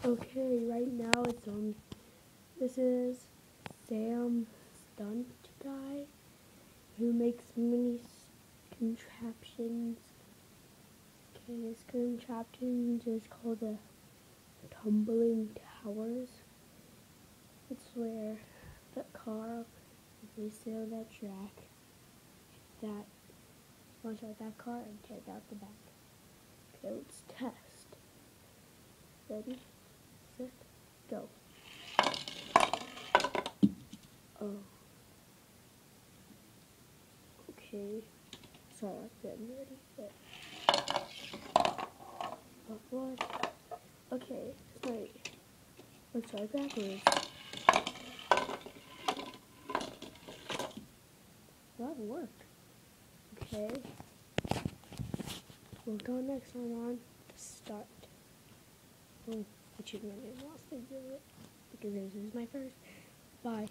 Okay, right now this is Sam Stunt Guy, who makes mini contraptions. Okay, his contraptions is called the Tumbling Towers. It's where the car, if they sail that track, launch out that car and take out the back. Okay, let's test. Ready, set, go. Oh. Okay. Sorry, I didn't ready. What? Okay, sorry. Let's try backwards. That worked. Okay. We'll go next one on start. Oh, I choose my name last to do it because this is my first. Bye.